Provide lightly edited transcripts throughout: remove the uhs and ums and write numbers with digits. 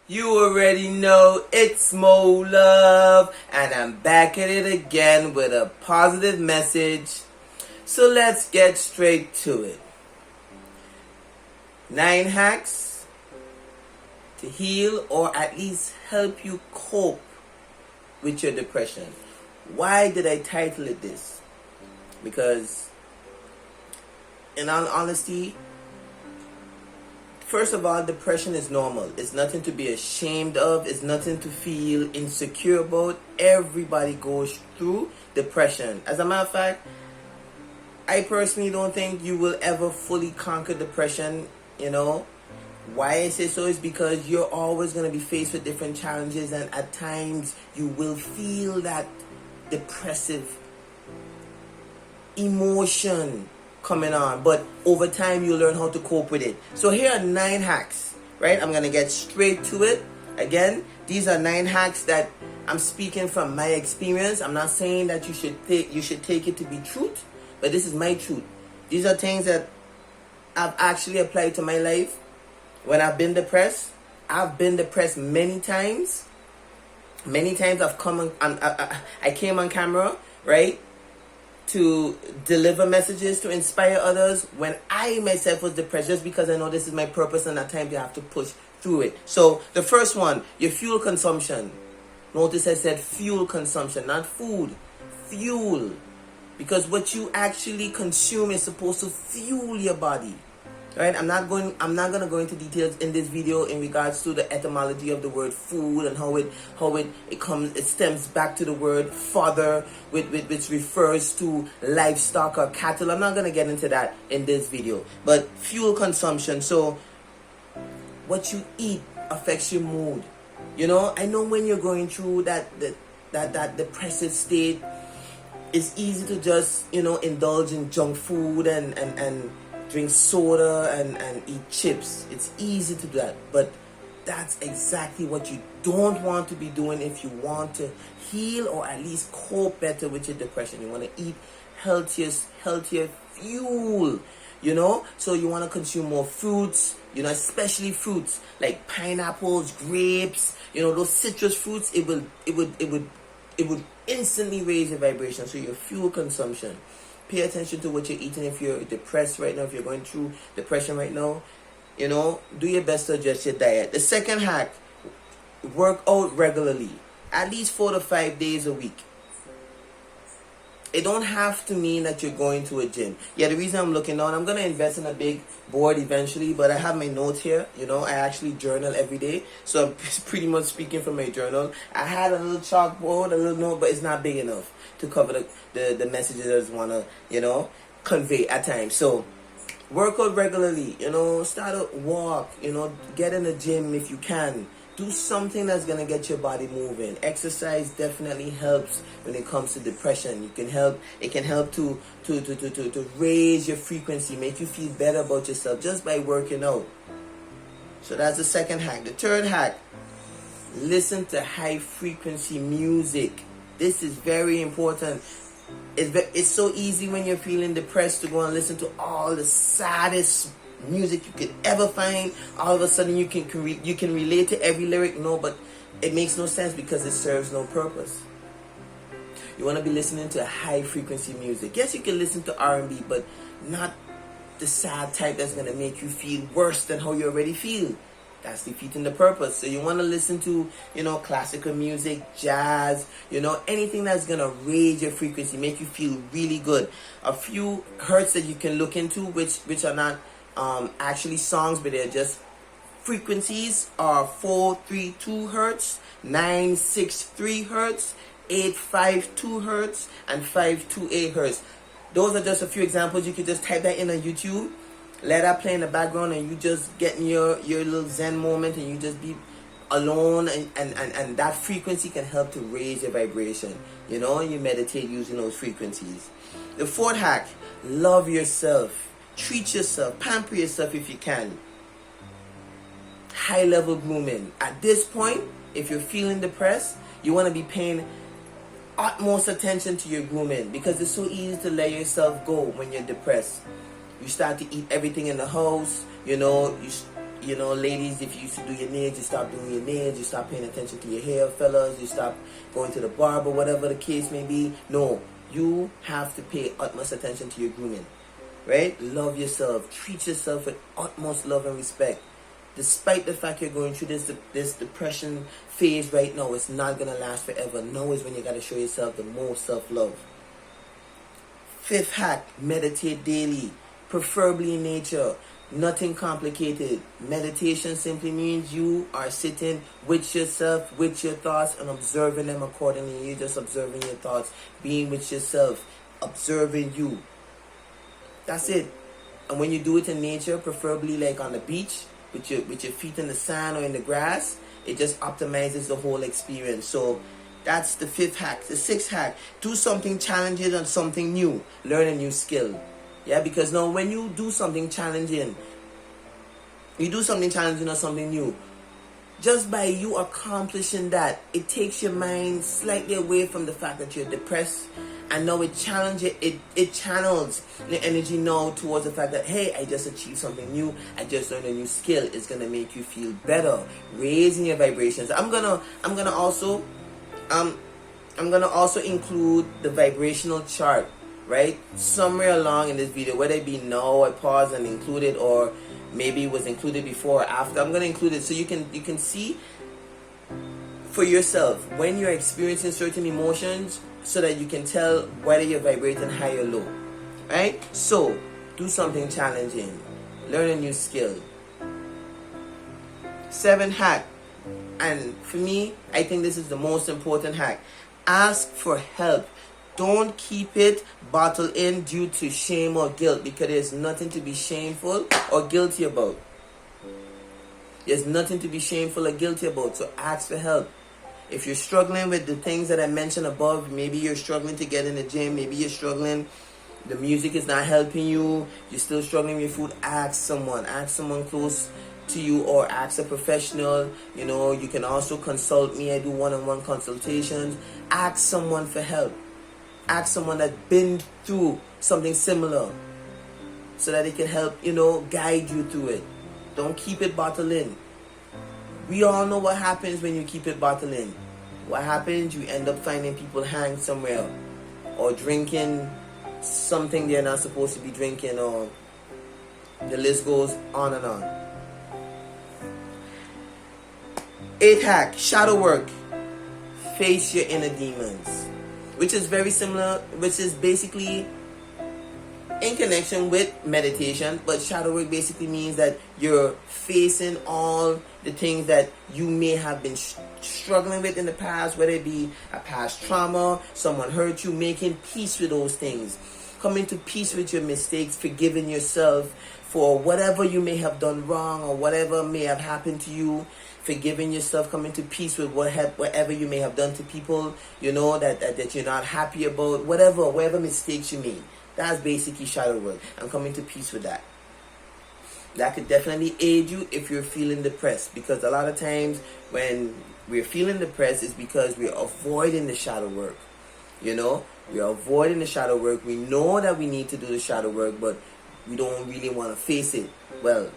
You already know it's Molove, and I'm back at it again with a positive message. So let's get straight to it. 9 hacks to heal or at least help you cope with your depression. Why did I title it this? Because, in all honesty, first of all, depression is normal. It's nothing to be ashamed of. It's nothing to feel insecure about. Everybody goes through depression. As a matter of fact, I personally don't think you will ever fully conquer depression, Why I say so is because you're always going to be faced with different challenges, and at times you will feel that depressive emotion coming on, but over time you learn how to cope with it. So here are 9 hacks, right? I'm gonna get straight to it. Again, these are 9 hacks that I'm speaking from my experience. I'm not saying that you should take it to be truth, but this is my truth. These are things that I've actually applied to my life when I've been depressed. I've been depressed many times. Many times I've come on, I came on camera, right, to deliver messages to inspire others when I myself was depressed, just because I know this is my purpose and at times you have to push through it. So the first one, your fuel consumption. Notice I said fuel consumption, not food. Fuel. Because what you actually consume is supposed to fuel your body. Right? I'm not going to go into details in this video in regards to the etymology of the word food and how it stems back to the word fodder, which refers to livestock or cattle. I'm not going to get into that in this video. But fuel consumption. So what you eat affects your mood. I know when you're going through that depressive state, it's easy to just indulge in junk food and drink soda and eat chips. It's easy to do that, but that's exactly what you don't want to be doing if you want to heal or at least cope better with your depression. You want to eat healthier fuel, so you want to consume more fruits, especially fruits like pineapples, grapes, those citrus fruits. It would instantly raise your vibration. So your fuel consumption. Pay attention to what you're eating. If you're depressed right now, if you're going through depression right now, do your best to adjust your diet. The second hack, work out regularly, at least 4 to 5 days a week. It don't have to mean that you're going to a gym. Yeah, the reason I'm looking down, I'm going to invest in a big board eventually, but I have my notes here. I actually journal every day, so I'm pretty much speaking from my journal. I had a little chalkboard, a little note, but it's not big enough to cover the messages I just want to, convey at times. So work out regularly, start a walk, get in the gym if you can. Do something that's going to get your body moving. Exercise definitely helps when it comes to depression. It can help to raise your frequency, make you feel better about yourself just by working out. So that's the second hack. The third hack, listen to high frequency music. This is very important. It's so easy when you're feeling depressed to go and listen to all the saddest music you could ever find. All of a sudden you can relate to every lyric. No, but it makes no sense because it serves no purpose. You want to be listening to high frequency music. Yes, you can listen to R&B, but not the sad type that's going to make you feel worse than how you already feel. That's defeating the purpose. So you want to listen to, classical music, jazz, anything that's going to raise your frequency, make you feel really good. A few hertz that you can look into, which are not actually songs, but they're just frequencies, are 432 hertz, 963 hertz, 852 hertz, and 528 hertz. Those are just a few examples. You could just type that in on YouTube, let that play in the background, and you just get in your little zen moment, and you just be alone, and that frequency can help to raise your vibration. You meditate using those frequencies. The fourth hack, love yourself. Treat yourself, pamper yourself if you can. High level grooming. At this point, if you're feeling depressed, you want to be paying utmost attention to your grooming, because it's so easy to let yourself go when you're depressed. You start to eat everything in the house, You know, ladies, if you used to do your nails, you stop doing your nails, you stop paying attention to your hair. Fellas, you stop going to the barber, whatever the case may be. No, you have to pay utmost attention to your grooming, right? Love yourself. Treat yourself with utmost love and respect. Despite the fact you're going through this depression phase right now, it's not going to last forever. Now is when you got to show yourself the most self-love. 5th hack, meditate daily, preferably in nature. Nothing complicated. Meditation simply means you are sitting with yourself, with your thoughts, and observing them accordingly. You're just observing your thoughts, being with yourself, observing you. That's it. And when you do it in nature, preferably like on the beach, with your feet in the sand or in the grass, it just optimizes the whole experience. So that's the 5th hack. The 6th hack, do something challenging and something new. Learn a new skill. Yeah, because now when you do something challenging, or something new, just by you accomplishing that, it takes your mind slightly away from the fact that you're depressed, and now it challenges it channels the energy now towards the fact that, hey, I just achieved something new, I just learned a new skill. It's gonna make you feel better, raising your vibrations. I'm gonna also include the vibrational chart, right, somewhere along in this video, whether it be now I pause and include it, or maybe it was included before or after. I'm going to include it so you can see for yourself when you're experiencing certain emotions, so that you can tell whether you're vibrating high or low, right? So do something challenging, learn a new skill. 7th hack, and for me, I think this is the most important hack: ask for help. Don't keep it bottled in due to shame or guilt, because there's nothing to be shameful or guilty about. There's nothing to be shameful or guilty about, so ask for help. If you're struggling with the things that I mentioned above, maybe you're struggling to get in the gym, maybe you're struggling, the music is not helping you, you're still struggling with food, ask someone close to you, or ask a professional. You know, you can also consult me. I do one-on-one consultations. Ask someone for help. Ask someone that's been through something similar, so that it can help, guide you through it. Don't keep it bottled in. We all know what happens when you keep it bottled in. What happens? You end up finding people hanged somewhere, or drinking something they're not supposed to be drinking, or the list goes on and on. 8th hack, shadow work. Face your inner demons, which is very similar, which is basically in connection with meditation, but shadow work basically means that you're facing all the things that you may have been struggling with in the past, whether it be a past trauma, someone hurt you, making peace with those things, coming to peace with your mistakes, forgiving yourself for whatever you may have done wrong or whatever may have happened to you, forgiving yourself, coming to peace with whatever you may have done to people, that you're not happy about, whatever mistakes you made. That's basically shadow work. I'm coming to peace with that. That could definitely aid you if you're feeling depressed, because a lot of times when we're feeling depressed, it's because we're avoiding the shadow work. We're avoiding the shadow work. We know that we need to do the shadow work, but we don't really want to face it. Well,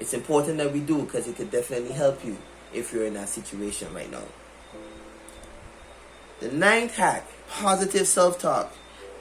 it's important that we do, because it could definitely help you if you're in that situation right now. The 9th hack, positive self-talk,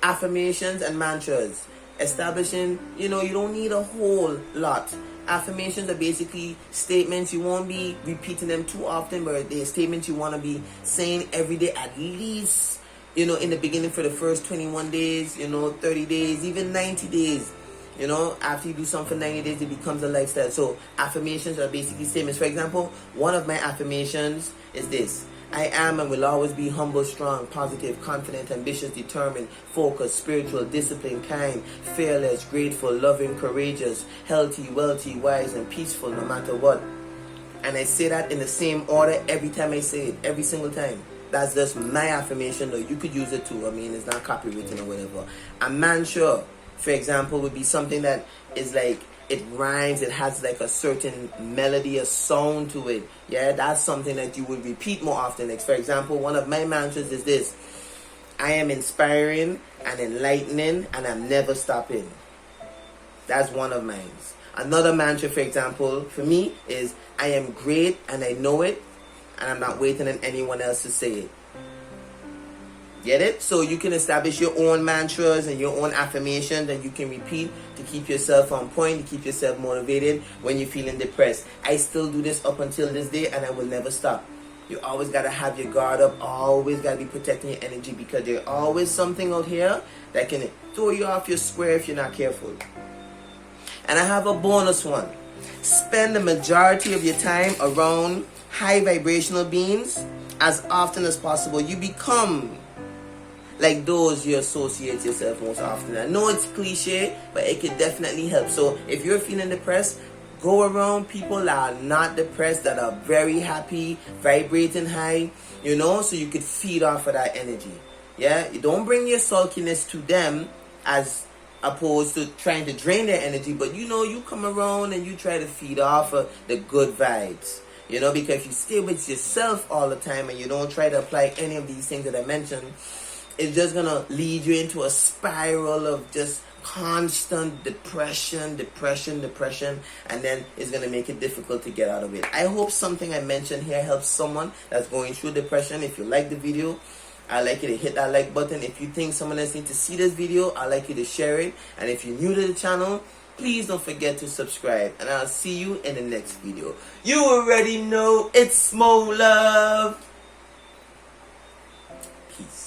affirmations and mantras. Establishing, you don't need a whole lot. Affirmations are basically statements. You won't be repeating them too often, but they're statements you want to be saying every day, at least, in the beginning for the first 21 days, 30 days, even 90 days. After you do something for 90 days, it becomes a lifestyle. So affirmations are basically statements. For example, one of my affirmations is this: I am and will always be humble, strong, positive, confident, ambitious, determined, focused, spiritual, disciplined, kind, fearless, grateful, loving, courageous, healthy, wealthy, wise, and peaceful no matter what. And I say that in the same order every time I say it, every single time. That's just my affirmation, though. You could use it too. It's not copywritten or whatever. A mantra, for example, would be something that is like, it rhymes, it has like a certain melody, a sound to it. Yeah, that's something that you would repeat more often. Like, for example, one of my mantras is this: I am inspiring and enlightening, and I'm never stopping. That's one of mine. Another mantra, for example, for me is, I am great and I know it, and I'm not waiting on anyone else to say it. Get it? So you can establish your own mantras and your own affirmations that you can repeat to keep yourself on point, to keep yourself motivated when you're feeling depressed. I still do this up until this day, and I will never stop. You always got to have your guard up, always got to be protecting your energy, because there's always something out here that can throw you off your square if you're not careful. And I have a bonus one. Spend the majority of your time around high vibrational beings as often as possible. You become like those you associate yourself most often. I know it's cliche, but it could definitely help. So if you're feeling depressed, go around people that are not depressed, that are very happy, vibrating high, so you could feed off of that energy. Yeah, you don't bring your sulkiness to them as opposed to trying to drain their energy, but you come around and you try to feed off of the good vibes. Because if you stay with yourself all the time and you don't try to apply any of these things that I mentioned, it's just gonna lead you into a spiral of just constant depression, and then it's gonna make it difficult to get out of it. I hope something I mentioned here helps someone that's going through depression. If you like the video, I'd like you to hit that like button. If you think someone else needs to see this video, I'd like you to share it. And if you're new to the channel, please don't forget to subscribe. And I'll see you in the next video. You already know it's Mo Love. Peace.